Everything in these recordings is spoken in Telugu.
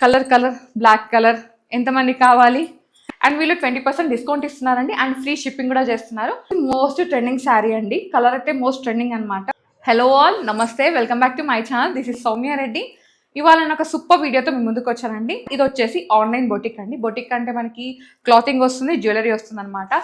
కలర్ బ్లాక్ కలర్ ఎంతమంది కావాలి? అండ్ వీళ్ళు 20% డిస్కౌంట్ ఇస్తున్నారండి అండ్ ఫ్రీ షిప్పింగ్ కూడా చేస్తున్నారు. మోస్ట్ ట్రెండింగ్ శారీ అండి, కలర్ అయితే మోస్ట్ ట్రెండింగ్ అనమాట. హలో ఆల్, నమస్తే, welcome back to my channel. This is Soumya Reddy. ఇవాళ నేను ఒక సూపర్ వీడియోతో మీ ముందుకు వచ్చానండి. ఇది వచ్చేసి ఆన్లైన్ బొటిక్ అండి. బొటిక్ అంటే మనకి క్లాతింగ్ వస్తుంది, జ్యువెలరీ వస్తుంది అనమాట.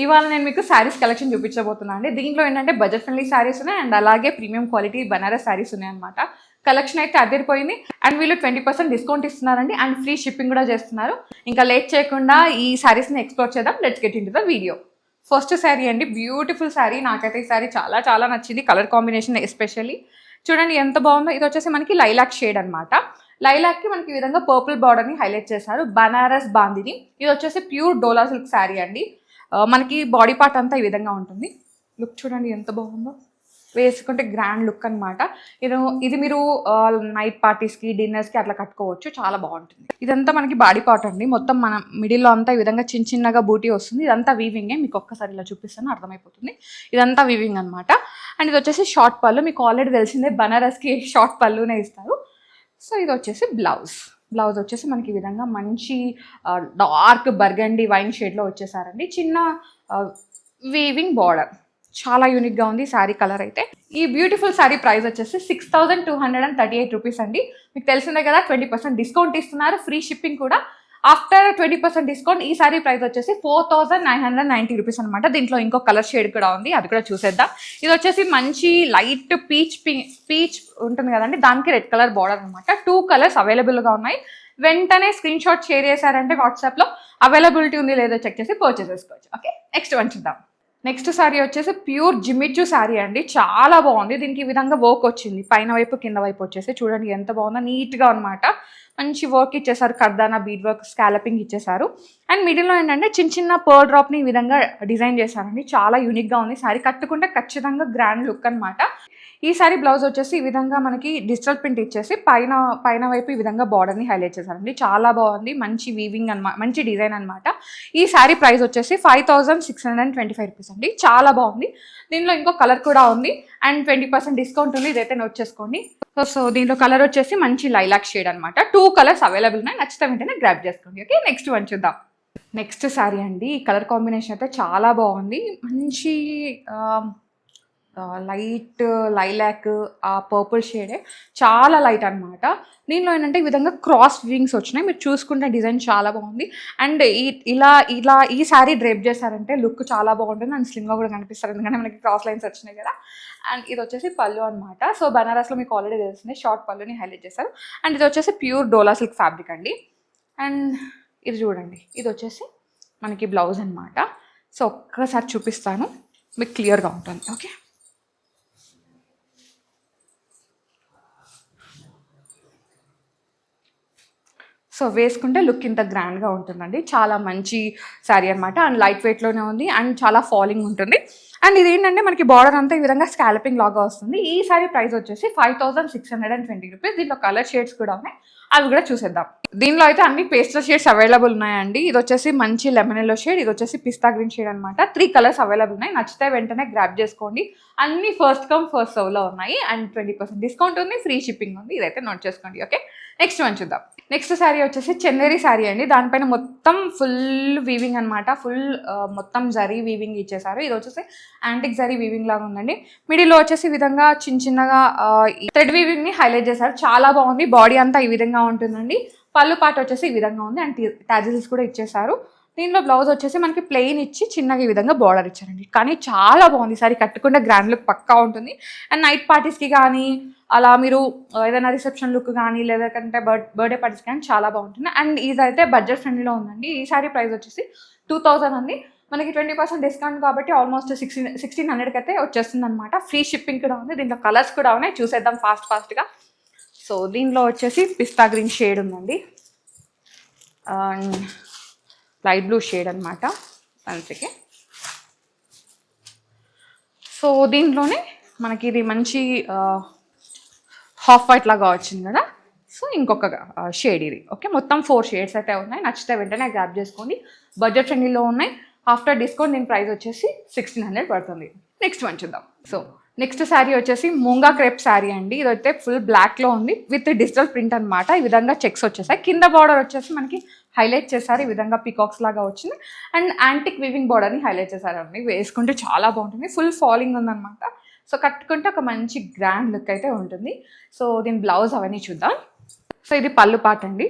ఇవాళ నేను మీకు శారీస్ కలెక్షన్ చూపించబోతున్నాను అండి. దీంట్లో ఏంటంటే బడ్జెట్ ఫ్రెండ్లీ శారీస్ ఉన్నాయి అండ్ అలాగే ప్రీమియం క్వాలిటీ బనారస్ శారీస్ ఉన్నాయి అనమాట. కలెక్షన్ అయితే అదిరిపోయింది అండ్ వీళ్ళు 20% డిస్కౌంట్ ఇస్తున్నారండి అండ్ ఫ్రీ షిప్పింగ్ కూడా చేస్తున్నారు. ఇంకా లేట్ చేయకుండా ఈ శారీస్ని ఎక్స్ప్లోర్ చేద్దాం. Let's get into the video. First sari అండి, బ్యూటిఫుల్ శారీ. నాకైతే ఈ శారీ చాలా చాలా నచ్చింది, కలర్ కాంబినేషన్ ఎస్పెషల్లీ. చూడండి ఎంత బాగుందో. ఇది వచ్చేసి మనకి లైలాక్ షేడ్ అనమాట. లైలాక్కి మనకి ఈ విధంగా పర్పుల్ బార్డర్ని హైలైట్ చేశారు. బనారస్ బాందిని. ఇది వచ్చేసి ప్యూర్ డోలా సిల్క్ శారీ అండి. మనకి బాడీ పార్ట్ అంతా ఈ విధంగా ఉంటుంది. లుక్ చూడండి ఎంత బాగుందో, వేసుకుంటే గ్రాండ్ లుక్ అనమాట. ఇది మీరు నైట్ పార్టీస్కి, డిన్నర్స్కి అట్లా కట్టుకోవచ్చు, చాలా బాగుంటుంది. ఇదంతా మనకి బాడీ పార్ట్ అండి. మొత్తం మన మిడిల్లో అంతా ఈ విధంగా చిన్న చిన్నగా బూటీ వస్తుంది. ఇదంతా వీవింగే, మీకు ఒక్కసారి ఇలా చూపిస్తాను అర్థమైపోతుంది. ఇదంతా వీవింగ్ అనమాట. అండ్ ఇది వచ్చేసి షార్ట్ పళ్ళు. మీకు ఆల్రెడీ తెలిసిందే బనారస్కి షార్ట్ పళ్ళునే ఇస్తారు. సో ఇది వచ్చేసి బ్లౌజ్ వచ్చేసి మనకి ఈ విధంగా మంచి డార్క్ బర్గండి వైన్ షేడ్లో వచ్చేసారండి. చిన్న వీవింగ్ బార్డర్, చాలా యూనిక్గా ఉంది శారీ కలర్ అయితే. ఈ బ్యూటిఫుల్ శారీ ప్రైస్ వచ్చేసి 6238 రూపీస్ అండి. మీకు తెలిసిందే కదా, 20% డిస్కౌంట్ ఇస్తున్నారు, ఫ్రీ షిప్పింగ్ కూడా. ఆఫ్టర్ 20% డిస్కౌంట్ ఈ శారీ ప్రైస్ వచ్చేసి 4990 రూపీస్ అనమాట. దీంట్లో ఇంకో కలర్ షేడ్ కూడా ఉంది, అది కూడా చూసేద్దాం. ఇది వచ్చేసి మంచి లైట్ పీచ్ ఉంటుంది కదండి, దానికి రెడ్ కలర్ బార్డర్ అనమాట. 2 కలర్స్ అవైలబుల్గా ఉన్నాయి. వెంటనే స్క్రీన్ షాట్ షేర్ చేశారంటే వాట్సాప్లో అవైలబిలిటీ ఉంది లేదో చెక్ చేసి పర్చేస్ చేసుకోవచ్చు. ఓకే, నెక్స్ట్ వన్ చూద్దాం. నెక్స్ట్ శారీ వచ్చేసి ప్యూర్ జిమిచ్చు శారీ అండి. చాలా బాగుంది. దీనికి ఈ విధంగా వర్క్ వచ్చింది, పైన వైపు కింద వైపు వచ్చేసి. చూడండి ఎంత బాగుందో, నీట్గా అనమాట. మంచి వర్క్ ఇచ్చేసారు, కర్దానా బీడ్ వర్క్, స్కాలపింగ్ ఇచ్చేసారు. అండ్ మిడిల్లో ఏంటంటే చిన్న చిన్న పర్ల్ డ్రాప్ని ఈ విధంగా డిజైన్ చేశారండి. చాలా యూనిక్గా ఉంది శారీ. కట్టుకుంటే ఖచ్చితంగా గ్రాండ్ లుక్ అనమాట. ఈ శారీ బ్లౌజ్ వచ్చేసి ఈ విధంగా మనకి డిజిటల్ ప్రింట్ ఇచ్చేసి పైన వైపు ఈ విధంగా బార్డర్ని హైలైట్ చేశారండి. చాలా బాగుంది, మంచి వీవింగ్ అనమాట, మంచి డిజైన్ అనమాట. ఈ శారీ ప్రైస్ వచ్చేసి 5625 రూపీస్ అండి. చాలా బాగుంది. దీనిలో ఇంకో కలర్ కూడా ఉంది అండ్ 20% డిస్కౌంట్ ఉంది, ఇదైతే నోట్ చేసుకోండి. సో దీంట్లో కలర్ వచ్చేసి మంచి లైలాక్ షేడ్ అనమాట. 2 కలర్స్ అవైలబుల్ ఉన్నాయి, నచ్చితే వెంటనే గ్రాప్ చేసుకోండి. ఓకే, నెక్స్ట్ వన్ చూద్దాం. నెక్స్ట్ శారీ అండి. ఈ కలర్ కాంబినేషన్ అయితే చాలా బాగుంది. మంచి లైట్ లైలాక్, ఆ పర్పుల్ షేడే, చాలా లైట్ అనమాట. దీనిలో ఏంటంటే ఈ విధంగా క్రాస్ వింగ్స్ వచ్చినాయి. మీరు చూసుకుంటే డిజైన్ చాలా బాగుంది. అండ్ ఇలా ఈ శారీ డ్రేప్ చేశారంటే లుక్ చాలా బాగుంటుంది అండ్ స్లిమ్గా కూడా కనిపిస్తారు, ఎందుకంటే మనకి క్రాస్ లైన్స్ వచ్చినాయి కదా. అండ్ ఇది వచ్చేసి పళ్ళు అనమాట. సో బనారస్లో మీకు ఆల్రెడీ తెలిసింది, షార్ట్ పళ్ళుని హైలైట్ చేశారు. అండ్ ఇది వచ్చేసి ప్యూర్ డోలా సిల్క్ ఫ్యాబ్రిక్ అండి. అండ్ ఇది చూడండి, ఇది వచ్చేసి మనకి బ్లౌజ్ అనమాట. సో ఒక్కసారి చూపిస్తాను, మీకు క్లియర్గా ఉంటుంది. ఓకే, సో వేసుకుంటే లుక్ ఇంత గ్రాండ్గా ఉంటుందండి. చాలా మంచి శారీ అనమాట. అండ్ లైట్ వెయిట్లోనే ఉంది అండ్ చాలా ఫాలింగ్ ఉంటుంది. అండ్ ఇది ఏంటంటే మనకి బార్డర్ అంతా ఈ విధంగా స్కాలపింగ్ లాగా వస్తుంది. ఈ శారీ ప్రైస్ వచ్చేసి 5620 రూపీస్. దీంట్లో కలర్ షేడ్స్ కూడా ఉన్నాయి, అవి కూడా చూసేద్దాం. దీనిలో అయితే అన్ని పేస్టల్ షేడ్స్ అవైలబుల్ ఉన్నాయండి. ఇది వచ్చేసి మంచి లెమన్ ఎల్లో షేడ్, ఇది వచ్చేసి పిస్తా గ్రీన్ షేడ్ అనమాట. 3 కలర్స్ అవైలబుల్ ఉన్నాయి, నచ్చితే వెంటనే గ్రాప్ చేసుకోండి. అన్ని ఫస్ట్ కమ్ ఫస్ట్ సర్వ్లో ఉన్నాయి అండ్ 20% డిస్కౌంట్ ఉంది, ఫ్రీ షిప్పింగ్ ఉంది, ఇదైతే నోట్ చేసుకోండి. ఓకే, నెక్స్ట్ వన్ చూద్దాం. నెక్స్ట్ శారీ వచ్చేసి చందేరి శారీ అండి. దానిపైన మొత్తం ఫుల్ వీవింగ్ అనమాట. మొత్తం జరీ వీవింగ్ ఇచ్చేసారు. ఇది వచ్చేసి యాంటిక్ జరీ వీవింగ్ లాగా ఉందండి. మిడిల్లో వచ్చేసి ఈ విధంగా చిన్నగా థ్రెడ్ వీవింగ్ ని హైలైట్ చేశారు. చాలా బాగుంది. బాడీ అంతా ఈ విధంగా ఉంటుందండి. పళ్ళు పార్ట్ వచ్చేసి ఈ విధంగా ఉంది అండ్ టాజిల్స్ కూడా ఇచ్చేసారు. దీనిలో బ్లౌజ్ వచ్చేసి మనకి ప్లెయిన్ ఇచ్చి చిన్నగా ఈ విధంగా బార్డర్ ఇచ్చారండి. కానీ చాలా బాగుంది సారీ, కట్టుకుంటే గ్రాండ్ లుక్ పక్కా ఉంటుంది. అండ్ నైట్ పార్టీస్కి కానీ, అలా మీరు ఏదైనా రిసెప్షన్ లుక్ కానీ, లేదంటే బర్త్డే పార్టీస్ కానీ చాలా బాగుంటుంది. అండ్ ఇదైతే బడ్జెట్ ఫ్రెండ్లీలో ఉందండి. ఈ సారీ ప్రైస్ వచ్చేసి 2000 ఉంది. మనకి 20% డిస్కౌంట్ కాబట్టి ఆల్మోస్ట్ 1600కి అయితే వచ్చేస్తుంది అనమాట. ఫ్రీ షిప్పింగ్ కూడా ఉంది. దీంట్లో కలర్స్ కూడా ఉన్నాయి, చూసేద్దాం ఫాస్ట్గా. సో దీనిలో వచ్చేసి పిస్తా గ్రీన్ షేడ్ ఉందండి అండ్ లైట్ బ్లూ షేడ్ అనమాట అందుకే. సో దీంట్లోనే మనకి ఇది మంచి హాఫ్ వైట్ లాగా వచ్చింది కదా. సో ఇంకొక షేడ్ ఇది. ఓకే, మొత్తం 4 షేడ్స్ అయితే ఉన్నాయి, నచ్చితే వెంటనే గ్రాప్ చేసుకోండి. బడ్జెట్ ఫ్రెండ్లీలో ఉన్నాయి. ఆఫ్టర్ డిస్కౌంట్ దీని ప్రైస్ వచ్చేసి 1600 పడుతుంది. నెక్స్ట్ వన్ చూద్దాం. సో నెక్స్ట్ శారీ వచ్చేసి మూంగా క్రేప్ శారీ అండి. ఇదైతే ఫుల్ బ్లాక్లో ఉంది విత్ డిజిటల్ ప్రింట్ అనమాట. ఈ విధంగా చెక్స్ వచ్చేసాయి. కింద బార్డర్ వచ్చేసి మనకి హైలైట్ చేశారు. ఈ విధంగా పికాక్స్ లాగా వచ్చింది. అండ్ యాంటిక్ వీవింగ్ బార్డర్ని హైలైట్ చేశారండి. వేసుకుంటే చాలా బాగుంటుంది. ఫుల్ ఫాలింగ్ ఉందన్నమాట. సో కట్టుకుంటే ఒక మంచి గ్రాండ్ లుక్ అయితే ఉంటుంది. సో దీని బ్లౌజ్ అవన్నీ చూద్దాం. సో ఇది పళ్ళు పార్ట్ అండి.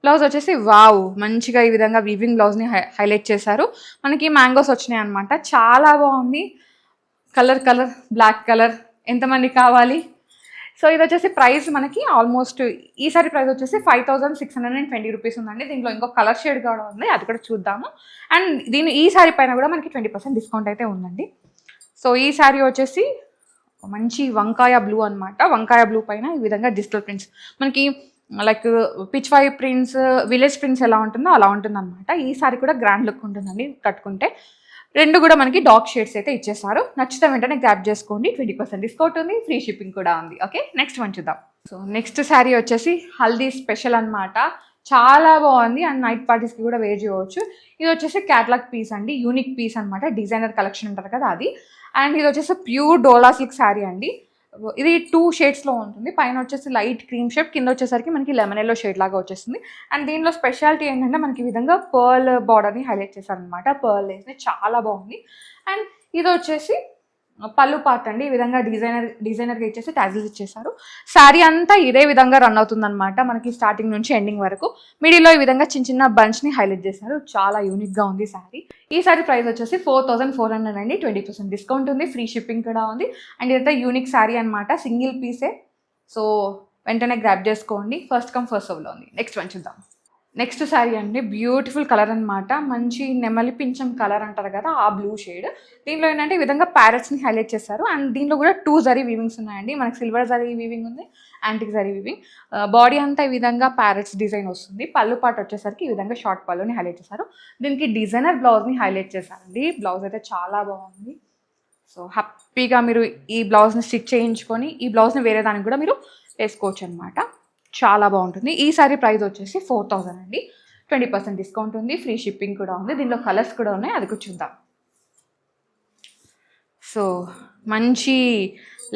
బ్లౌజ్ వచ్చేసి వావ్, మంచిగా ఈ విధంగా వీవింగ్ బ్లౌజ్ని హైలైట్ చేశారు. మనకి మ్యాంగోస్ వచ్చినాయి అనమాట. చాలా బాగుంది. కలర్ బ్లాక్ కలర్ ఎంతమంది కావాలి? సో ఇది వచ్చేసి ప్రైస్ మనకి ఆల్మోస్ట్ ఈ సారీ ప్రైస్ వచ్చేసి 5620 రూపీస్ ఉందండి. దీంట్లో ఇంకో కలర్ షేడ్ కూడా ఉంది, అది కూడా చూద్దాము. అండ్ ఈ సారీ పైన కూడా మనకి 20% డిస్కౌంట్ అయితే ఉందండి. సో ఈ సారీ వచ్చేసి మంచి వంకాయ బ్లూ అనమాట. వంకాయ బ్లూ పైన ఈ విధంగా డిజిటల్ ప్రింట్స్, మనకి like Pichwai prints, village prints ఎలా ఉంటుందో అలా ఉంటుంది అనమాట. ఈ సారీ కూడా గ్రాండ్ లుక్ ఉంటుందండి కట్టుకుంటే. రెండు కూడా మనకి డార్క్ షేడ్స్ అయితే ఇచ్చేసారు. నచ్చితే వెంటనే గ్రాప్ చేసుకోండి. 20% డిస్కౌంట్ ఉంది, ఫ్రీ షిప్పింగ్ కూడా ఉంది. ఓకే, నెక్స్ట్ వన్ చూద్దాం. సో నెక్స్ట్ శారీ వచ్చేసి హల్దీ స్పెషల్ అనమాట. చాలా బాగుంది అండ్ నైట్ పార్టీస్కి కూడా వేర్ చేయవచ్చు. ఇది వచ్చేసి క్యాటలాగ్ పీస్ అండి, యూనిక్ పీస్ అనమాట. డిజైనర్ కలెక్షన్ అంటారు కదా అది. అండ్ ఇది వచ్చేసి ప్యూర్ డోలా సిల్క్ శారీ అండి. ఇది 2 షేడ్స్లో ఉంటుంది. పైన వచ్చేసి లైట్ క్రీమ్ షేడ్, కింద వచ్చేసరికి మనకి లెమన్ ఎల్లో షేడ్ లాగా వచ్చేస్తుంది. అండ్ దీనిలో స్పెషాలిటీ ఏంటంటే మనకి ఈ విధంగా పర్ల్ బార్డర్ని హైలైట్ చేశారనమాట. పర్ల్ వేసి చాలా బాగుంది. అండ్ ఇది వచ్చేసి పళ్ళు పార్ట్ అండి. ఈ విధంగా డిజైనర్గా ఇచ్చేసి టాజిల్స్ ఇచ్చేసారు. శారీ అంతా ఇదే విధంగా రన్ అవుతుందన్నమాట మనకి స్టార్టింగ్ నుంచి ఎండింగ్ వరకు. మిడిల్లో ఈ విధంగా చిన్న బంచ్ని హైలైట్ చేశారు. చాలా యూనిక్గా ఉంది శారీ. ఈ శారీ ప్రైస్ వచ్చేసి 4400 అండి. 20% డిస్కౌంట్ ఉంది, ఫ్రీ షిప్పింగ్ కూడా ఉంది. అండ్ ఇదంతా యూనిక్ శారీ అనమాట, సింగిల్ పీసే. సో వెంటనే గ్రాప్ చేసుకోండి. ఫస్ట్ కమ్ ఫస్ట్ సర్వ్లో ఉంది. నెక్స్ట్ వన్ చూద్దాం. నెక్స్ట్ శారీ అండి, బ్యూటిఫుల్ కలర్ అనమాట. మంచి నెమలి పింఛం కలర్ అంటారు కదా, ఆ బ్లూ షేడ్. దీనిలో ఏంటంటే ఈ విధంగా ప్యారెట్స్ని హైలైట్ చేశారు. అండ్ దీనిలో కూడా 2 జరీ వీవింగ్స్ ఉన్నాయండి. మనకి సిల్వర్ జరీ వీవింగ్ ఉంది, యాంటిక్ జరీ వీవింగ్. బాడీ అంతా ఈ విధంగా ప్యారెట్స్ డిజైన్ వస్తుంది. పళ్ళు పాటు వచ్చేసరికి ఈ విధంగా షార్ట్ పళ్ళుని హైలైట్ చేశారు. దీనికి డిజైనర్ బ్లౌజ్ని హైలైట్ చేశారండి. బ్లౌజ్ అయితే చాలా బాగుంది. సో హ్యాపీగా మీరు ఈ బ్లౌజ్ని స్టిచ్ చేయించుకొని ఈ బ్లౌజ్ని వేరే దానికి కూడా మీరు వేసుకోవచ్చు అనమాట. చాలా బాగుంటుంది. ఈ సారీ ప్రైస్ వచ్చేసి 4000 అండి. 20% డిస్కౌంట్ ఉంది, ఫ్రీ షిప్పింగ్ కూడా ఉంది. దీనిలో కలర్స్ కూడా ఉన్నాయి, అది కూడా చూద్దాం. సో మంచి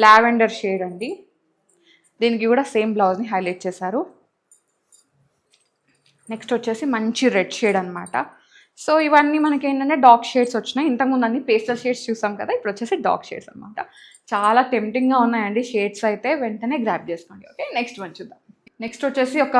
లావెండర్ షేడ్ అండి. దీనికి కూడా సేమ్ బ్లౌజ్ని హైలైట్ చేశారు. నెక్స్ట్ వచ్చేసి మంచి రెడ్ షేడ్ అనమాట. సో ఇవన్నీ మనకి ఏంటంటే డార్క్ షేడ్స్ వచ్చినాయి. ఇంతకుముందు అన్ని పేస్టల్ షేడ్స్ చూసాం కదా, ఇప్పుడు వచ్చేసి డార్క్ షేడ్స్ అనమాట. చాలా టెంప్టింగ్గా ఉన్నాయండి షేడ్స్ అయితే, వెంటనే గ్రాప్ చేసుకోండి. ఓకే, నెక్స్ట్ వన్ చూద్దాం. నెక్స్ట్ వచ్చేసి ఒక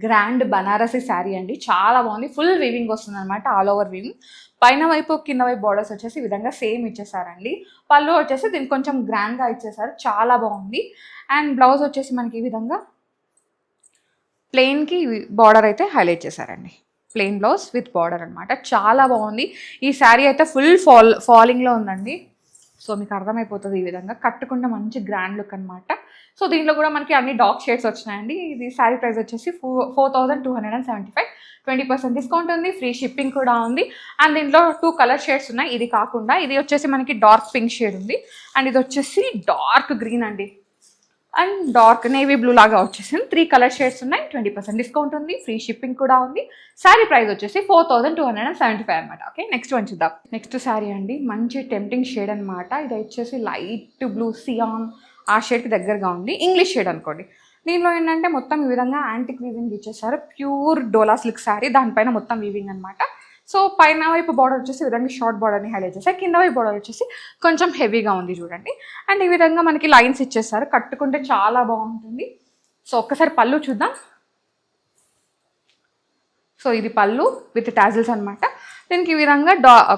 గ్రాండ్ బనారసి శారీ అండి. చాలా బాగుంది. ఫుల్ వీవింగ్ వస్తుంది అనమాట, ఆల్ ఓవర్ వీవింగ్. పైన వైపు కింద వైపు బార్డర్స్ వచ్చేసి ఈ విధంగా సేమ్ ఇచ్చేసారండి. పళ్ళు వచ్చేసి దీనికి కొంచెం గ్రాండ్గా ఇచ్చేసారు. చాలా బాగుంది. అండ్ బ్లౌజ్ వచ్చేసి మనకి ఈ విధంగా ప్లెయిన్కి బార్డర్ అయితే హైలైట్ చేశారండి. ప్లెయిన్ బ్లౌజ్ విత్ బార్డర్ అనమాట. చాలా బాగుంది. ఈ శారీ అయితే ఫుల్ ఫాలింగ్లో ఉందండి. సో మీకు అర్థమైపోతుంది. ఈ విధంగా కట్టుకుంటే మంచి గ్రాండ్ లుక్ అనమాట. సో దీంట్లో కూడా మనకి అన్ని డార్క్ షేడ్స్ వచ్చినాయండి. ఇది శారీ ప్రైస్ వచ్చేసి 4275. 20% డిస్కౌంట్ ఉంది, ఫ్రీ షిప్పింగ్ కూడా ఉంది. అండ్ దీంట్లో 2 కలర్ షేడ్స్ ఉన్నాయి. ఇది కాకుండా ఇది వచ్చేసి మనకి డార్క్ పింక్ షేడ్ ఉంది. అండ్ ఇది వచ్చేసి డార్క్ గ్రీన్ అండి. అండ్ డార్క్ నేవీ బ్లూ లాగా వచ్చేసింది. 3 కలర్ షేడ్స్ ఉన్నాయి. 20% డిస్కౌంట్ ఉంది, ఫ్రీ షిప్పింగ్ కూడా ఉంది. శారీ ప్రైస్ వచ్చేసి 4275 అనమాట. ఓకే, నెక్స్ట్ వన్ చూద్దాం. నెక్స్ట్ శారీ అండి, మంచి టెంప్టింగ్ షేడ్ అనమాట. ఇది వచ్చేసి లైట్ బ్లూ సియాన్ ఆ షేడ్కి దగ్గరగా ఉంది. ఇంగ్లీష్ షేడ్ అనుకోండి. దీనిలో ఏంటంటే మొత్తం ఈ విధంగా యాంటిక్ వీవింగ్ ఇచ్చేసారు. ప్యూర్ డోలా సిల్క్ శారీ, దానిపైన మొత్తం వీవింగ్ అనమాట. సో పైన వైపు బార్డర్ వచ్చేసి ఈ విధంగా షార్ట్ బార్డర్ని హైలైట్ చేశారు. కింద వైపు బార్డర్ వచ్చేసి కొంచెం హెవీగా ఉంది చూడండి. అండ్ ఈ విధంగా మనకి లైన్స్ ఇచ్చేసారు. కట్టుకుంటే చాలా బాగుంటుంది. సో ఒక్కసారి పళ్ళు చూద్దాం. సో ఇది పళ్ళు విత్ టాజిల్స్ అనమాట. దీనికి ఈ విధంగా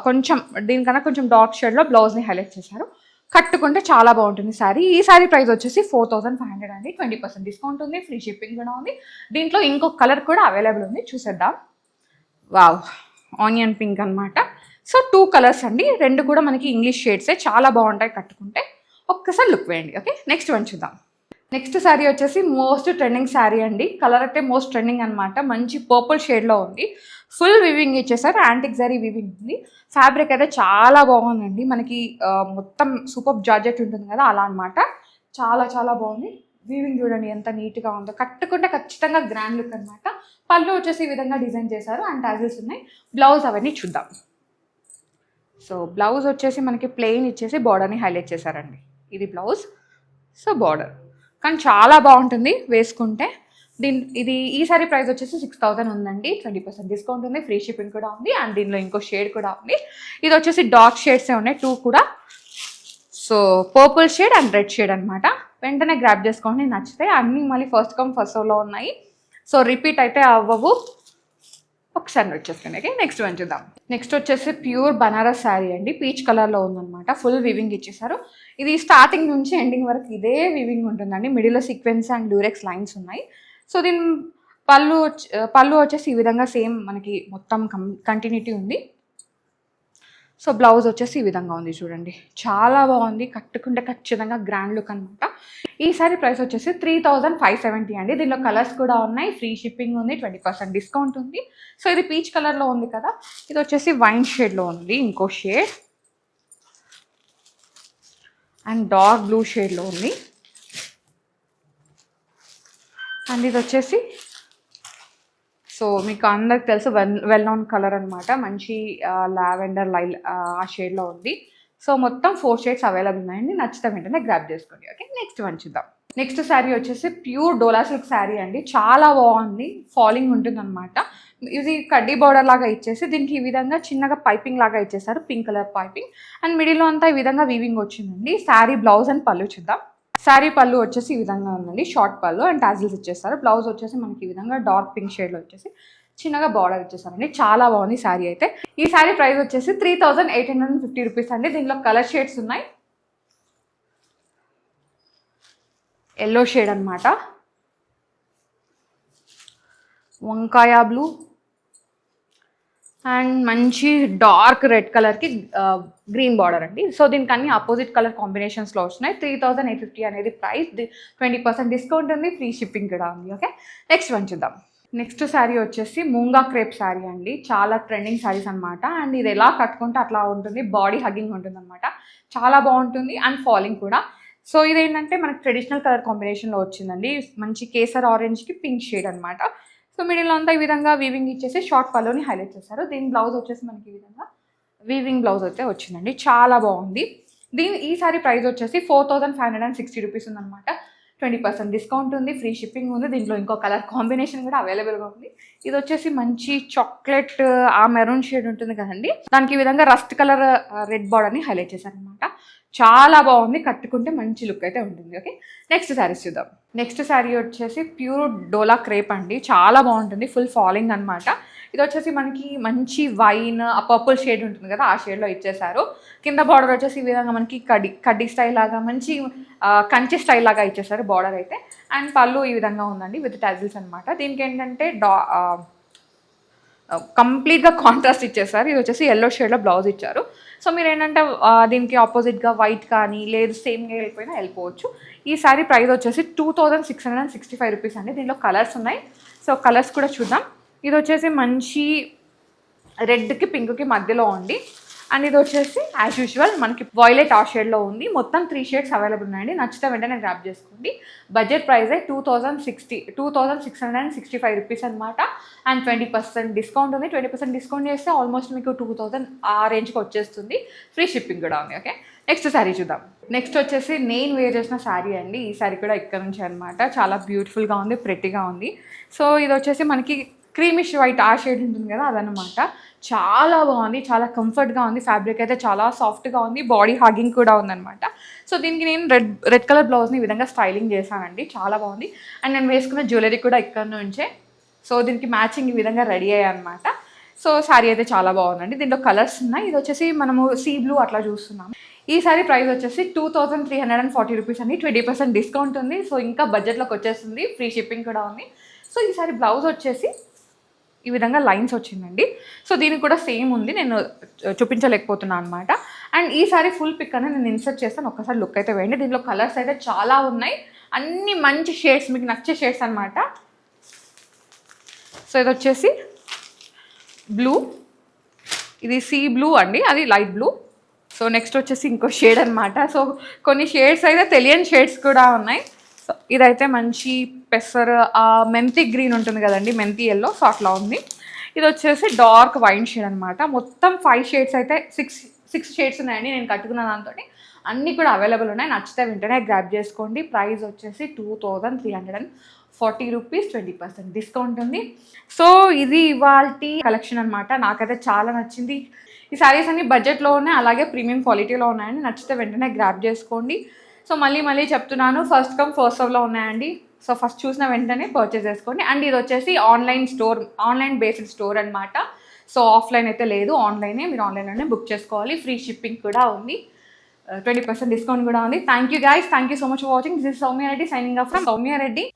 కొంచెం దీనికన్నా కొంచెం డార్క్ షేడ్లో బ్లౌజ్ని హైలైట్ చేశారు. కట్టుకుంటే చాలా బాగుంటుంది శారీ. ఈ శారీ ప్రైస్ వచ్చేసి 4500 అండి. 20% డిస్కౌంట్ ఉంది, ఫ్రీ షిప్పింగ్ కూడా ఉంది. దీంట్లో ఇంకొక కలర్ కూడా అవైలబుల్ ఉంది, చూసేద్దాం. వావ్, ఆనియన్ పింక్ అనమాట. సో 2 కలర్స్ అండి. 2 కూడా మనకి ఇంగ్లీష్ షేడ్సే. చాలా బాగుంటాయి కట్టుకుంటే. ఒక్కసారి లుక్ వేయండి. ఓకే, నెక్స్ట్ వన్ చూద్దాం. నెక్స్ట్ శారీ వచ్చేసి మోస్ట్ ట్రెండింగ్ శారీ అండి. కలర్ అయితే మోస్ట్ ట్రెండింగ్ అనమాట. మంచి పర్పుల్ షేడ్లో ఉంది. ఫుల్ వీవింగ్ ఇచ్చేసారు. యాంటిక్ జరీ వీవింగ్ ఉంది. ఫ్యాబ్రిక్ అయితే చాలా బాగుందండి. మనకి మొత్తం సూపర్ జార్జెట్ ఉంటుంది కదా, అలా అనమాట. చాలా చాలా బాగుంది. వీవింగ్ చూడండి ఎంత నీట్గా ఉందో. కట్టుకుంటే ఖచ్చితంగా గ్రాండ్ లుక్ అనమాట. పళ్ళు వచ్చేసి ఈ విధంగా డిజైన్ చేశారు. అండ్ టాజిల్స్ ఉన్నాయి. బ్లౌజ్ అవన్నీ చూద్దాం. సో బ్లౌజ్ వచ్చేసి మనకి ప్లెయిన్ ఇచ్చేసి బార్డర్ని హైలైట్ చేశారండి. ఇది బ్లౌజ్. సో బార్డర్ కానీ చాలా బాగుంటుంది వేసుకుంటే. ఇది ఈ సారీ ప్రైస్ వచ్చేసి 6000 ఉందండి. 20% డిస్కౌంట్ ఉంది, ఫ్రీ షిప్పింగ్ కూడా ఉంది. అండ్ దీనిలో ఇంకో షేడ్ కూడా ఉంది. ఇది వచ్చేసి డార్క్ షేడ్సే ఉన్నాయి 2 కూడా. So purple shade and red shade అనమాట. వెంటనే గ్రాప్ చేసుకోండి నచ్చితే. అన్నీ మళ్ళీ ఫస్ట్ కమ్ ఫస్ట్ సర్వ్లో ఉన్నాయి. సో రిపీట్ అయితే అవ్వవు, ఒకసారి వచ్చేసుకోండి. ఓకే, నెక్స్ట్ వన్ చూద్దాం. నెక్స్ట్ వచ్చేసి ప్యూర్ బనారస్ శారీ అండి. పీచ్ కలర్లో ఉందన్నమాట. ఫుల్ వివింగ్ ఇచ్చేసారు. ఇది స్టార్టింగ్ నుంచి ఎండింగ్ వరకు ఇదే వివింగ్ ఉంటుందండి. మిడిల్లో సీక్వెన్స్ అండ్ డ్యూరెక్స్ లైన్స్ ఉన్నాయి. సో దీని పళ్ళు వచ్చేసి ఈ విధంగా సేమ్ మనకి మొత్తం కంటిన్యూటీ ఉంది. సో బ్లౌజ్ వచ్చేసి ఈ విధంగా ఉంది చూడండి, చాలా బాగుంది. కట్టుకుంటే ఖచ్చితంగా గ్రాండ్ లుక్ అనమాట. ఈ సారీ ప్రైస్ వచ్చేసి 3570 అండి. దీనిలో కలర్స్ కూడా ఉన్నాయి, ఫ్రీ షిప్పింగ్ ఉంది, 20% డిస్కౌంట్ ఉంది. సో ఇది పీచ్ కలర్లో ఉంది కదా, ఇది వచ్చేసి వైన్ షేడ్లో ఉంది ఇంకో షేడ్, అండ్ డార్క్ బ్లూ షేడ్లో ఉంది. అండ్ ఇది వచ్చేసి సో మీకు అందరికి తెలుసు వెల్ నోన్ కలర్ అనమాట. మంచి లావెండర్ ఆ షేడ్లో ఉంది. సో మొత్తం 4 షేడ్స్ అవైలబుల్ ఉన్నాయండి. నచ్చితే వెంటనే గ్రాప్ చేసుకోండి. ఓకే, నెక్స్ట్ వన్ చూద్దాం. నెక్స్ట్ శారీ వచ్చేసి ప్యూర్ డోలా సిల్క్ శారీ అండి. చాలా బాగుంది, ఫాలింగ్ ఉంటుంది అనమాట. ఇది కడ్డీ బోర్డర్ లాగా ఇచ్చేసి దీనికి ఈ విధంగా చిన్నగా పైపింగ్ లాగా ఇచ్చేసారు, పింక్ కలర్ పైపింగ్. అండ్ మిడిల్లో అంతా ఈ విధంగా వీవింగ్ వచ్చిందండి. శారీ బ్లౌజ్ అండ్ పళ్ళు చూద్దాం. శారీ పళ్ళు వచ్చేసి ఈ విధంగా ఉందండి, షార్ట్ పళ్ళు అండ్ టాజిల్స్ ఇచ్చేస్తారు. బ్లౌజ్ వచ్చేసి మనకి ఈ విధంగా డార్క్ పింక్ షేడ్లో వచ్చేసి చిన్నగా బార్డర్ ఇచ్చేసారండి. చాలా బాగుంది శారీ అయితే. ఈ శారీ ప్రైస్ వచ్చేసి 3850 రూపీస్ అండి. దీనిలో కలర్ షేడ్స్ ఉన్నాయి. ఎల్లో షేడ్ అనమాట, వంకాయ బ్లూ అండ్ మంచి డార్క్ రెడ్ కలర్కి గ్రీన్ బార్డర్ అండి. సో దీనికి అన్ని ఆపోజిట్ కలర్ కాంబినేషన్స్లో వస్తున్నాయి. 3850 అనేది ప్రైస్. 20% డిస్కౌంట్ ఉంది, ఫ్రీ షిప్పింగ్ కూడా ఉంది. ఓకే, నెక్స్ట్ వన్ చూద్దాం. నెక్స్ట్ శారీ వచ్చేసి మూంగా క్రేప్ శారీ అండి. చాలా ట్రెండింగ్ శారీస్ అనమాట. అండ్ ఇది ఎలా కట్టుకుంటే అట్లా ఉంటుంది, బాడీ హగ్గింగ్ ఉంటుంది అనమాట. చాలా బాగుంటుంది అండ్ ఫాలింగ్ కూడా. సో ఇదేంటంటే మనకి ట్రెడిషనల్ కలర్ కాంబినేషన్లో వచ్చిందండి. మంచి కేసర్ ఆరెంజ్కి పింక్ షేడ్ అనమాట. సో మిడిల్ అంతా ఈ విధంగా వీవింగ్ ఇచ్చేసి షార్ట్ పళ్ళుని హైలైట్ చేశారు. దీని బ్లౌజ్ వచ్చేసి మనకి ఈ విధంగా వీవింగ్ బ్లౌజ్ అయితే వచ్చిందండి. చాలా బాగుంది. ఈ సారీ ప్రైస్ వచ్చేసి 4560 రూపీస్ ఉందన్నమాట. 20% డిస్కౌంట్ ఉంది, ఫ్రీ షిప్పింగ్ ఉంది. దీంట్లో ఇంకో కలర్ కాంబినేషన్ కూడా అవైలబుల్గా ఉంది. ఇది వచ్చేసి మంచి చాక్లెట్ ఆ మెరూన్ షేడ్ ఉంటుంది కదండి, దానికి ఈ విధంగా రస్ట్ కలర్ రెడ్ బార్డర్ని హైలైట్ చేశారనమాట. చాలా బాగుంది, కట్టుకుంటే మంచి లుక్ అయితే ఉంటుంది. ఓకే, నెక్స్ట్ శారీస్ చూద్దాం. నెక్స్ట్ శారీ వచ్చేసి ప్యూర్ డోలా క్రేప్ అండి. చాలా బాగుంటుంది, ఫుల్ ఫాలింగ్ అనమాట. ఇది వచ్చేసి మనకి మంచి వైన్ ఆ పర్పుల్ షేడ్ ఉంటుంది కదా, ఆ షేడ్లో ఇచ్చేసారు. కింద బార్డర్ వచ్చేసి ఈ విధంగా మనకి కడ్డీ స్టైల్ లాగా మంచి కంచి స్టైల్ లాగా ఇచ్చేసారు బార్డర్ అయితే. అండ్ పళ్ళు ఈ విధంగా ఉందండి విత్ టాజిల్స్ అనమాట. దీనికి ఏంటంటే కంప్లీట్గా కాంట్రాస్ట్ ఇచ్చేసారు. ఇది వచ్చేసి ఎల్లో షేడ్లో బ్లౌజ్ ఇచ్చారు. సో మీరు ఏంటంటే దీనికి ఆపోజిట్గా వైట్ కానీ లేదు సేమ్గా వెళ్ళిపోవచ్చు. ఈ సారీ ప్రైస్ వచ్చేసి 2665 రూపీస్ అండి. దీనిలో కలర్స్ ఉన్నాయి. సో కలర్స్ కూడా చూద్దాం. ఇది వచ్చేసి మంచి రెడ్కి పింక్కి మధ్యలో ఉంది. అండ్ ఇది వచ్చేసి యాజ్ యూజువల్ మనకి వాయిలెట్ ఆ షేడ్లో ఉంది. మొత్తం 3 షేడ్స్ అవైలబుల్ ఉన్నాయండి. నచ్చితే వెంటనే గ్రాప్ చేసుకోండి. బడ్జెట్ ప్రైజే 2665 రూపీస్ అనమాట. అండ్ 20% డిస్కౌంట్ ఉంది. 20% డిస్కౌంట్ చేస్తే ఆల్మోస్ట్ మీకు 2000 ఆ రేంజ్కి వచ్చేస్తుంది. ఫ్రీ షిప్పింగ్ కూడా ఉంది. ఓకే, నెక్స్ట్ శారీ చూద్దాం. నెక్స్ట్ వచ్చేసి నేను వేర్ చేసిన శారీ అండి. ఈ శారీ కూడా ఇక్కడ నుంచి అనమాట. చాలా బ్యూటిఫుల్గా ఉంది, ప్రెట్టీగా ఉంది. సో ఇది వచ్చేసి మనకి క్రీమిష్ వైట్ ఆ షేడ్ ఉంటుంది కదా, అదనమాట. చాలా బాగుంది, చాలా కంఫర్ట్గా ఉంది. ఫ్యాబ్రిక్ అయితే చాలా సాఫ్ట్గా ఉంది, బాడీ హగ్గింగ్ కూడా ఉందన్నమాట. సో దీనికి నేను రెడ్ కలర్ బ్లౌజ్ని ఈ విధంగా స్టైలింగ్ చేశానండి. చాలా బాగుంది. అండ్ నేను వేసుకున్న జ్యువెలరీ కూడా ఇక్కడ నుంచే. సో దీనికి మ్యాచింగ్ ఈ విధంగా రెడీ అయ్యాయి అనమాట. సో శారీ అయితే చాలా బాగుందండి. దీంట్లో కలర్స్ ఉన్నాయి. ఇది వచ్చేసి మనము సీ బ్లూ అట్లా చూస్తున్నాము. ఈ సారీ ప్రైస్ వచ్చేసి 2340 రూపీస్ అండి. 20% డిస్కౌంట్ ఉంది. సో ఇంకా బడ్జెట్లోకి వచ్చేస్తుంది, ఫ్రీ షిప్పింగ్ కూడా ఉంది. సో ఈ సారీ బ్లౌజ్ వచ్చేసి ఈ విధంగా లైన్స్ వచ్చిందండి. సో దీనికి కూడా సేమ్ ఉంది, నేను చూపించలేకపోతున్నాను అనమాట. అండ్ ఈ సారీ ఫుల్ పిక్ అనేది నేను ఇన్సర్ట్ చేస్తాను, ఒక్కసారి లుక్ అయితే వేయండి. దీంట్లో కలర్స్ అయితే చాలా ఉన్నాయి, అన్ని మంచి షేడ్స్, మీకు నచ్చే షేడ్స్ అనమాట. సో ఇది వచ్చేసి బ్లూ, ఇది సీ బ్లూ అండి, అది లైట్ బ్లూ. సో నెక్స్ట్ వచ్చేసి ఇంకో షేడ్ అనమాట. సో కొన్ని షేడ్స్ అయితే తెలియని షేడ్స్ కూడా ఉన్నాయి. సో ఇదైతే మంచి పెసర్ మెంతి గ్రీన్ ఉంటుంది కదండి, మెంతి ఎల్లో, సో అట్లా ఉంది. ఇది వచ్చేసి డార్క్ వైన్ షేడ్ అనమాట. మొత్తం 5 షేడ్స్ అయితే 6 షేడ్స్ ఉన్నాయండి నేను కట్టుకున్న దాంతో. అన్నీ కూడా అవైలబుల్ ఉన్నాయి. నచ్చితే వెంటనే గ్రాబ్ చేసుకోండి. ప్రైస్ వచ్చేసి 2340 రూపీస్, 20% డిస్కౌంట్ ఉంది. సో ఇది ఇవాల్టి కలెక్షన్ అనమాట. నాకైతే చాలా నచ్చింది. ఈ శారీస్ అన్ని బడ్జెట్లో ఉన్నాయి, అలాగే ప్రీమియం క్వాలిటీలో ఉన్నాయండి. నచ్చితే వెంటనే గ్రాబ్ చేసుకోండి. సో మళ్ళీ చెప్తున్నాను, ఫస్ట్ కమ్ ఫస్ట్ సర్వ్లో ఉన్నాయండి. సో ఫస్ట్ చూసిన వెంటనే పర్చేస్ చేసుకోండి. అండ్ ఇది వచ్చేసి ఆన్లైన్ బేస్డ్ స్టోర్ అనమాట. సో ఆఫ్లైన్ అయితే లేదు, ఆన్లైనే. మీరు ఆన్లైన్లోనే బుక్ చేసుకోవాలి. ఫ్రీ షిప్పింగ్ కూడా ఉంది, 20% డిస్కౌంట్ కూడా ఉంది. Thank you guys, thank you so much for watching. This is Soumya Reddy signing off from Soumya Reddy.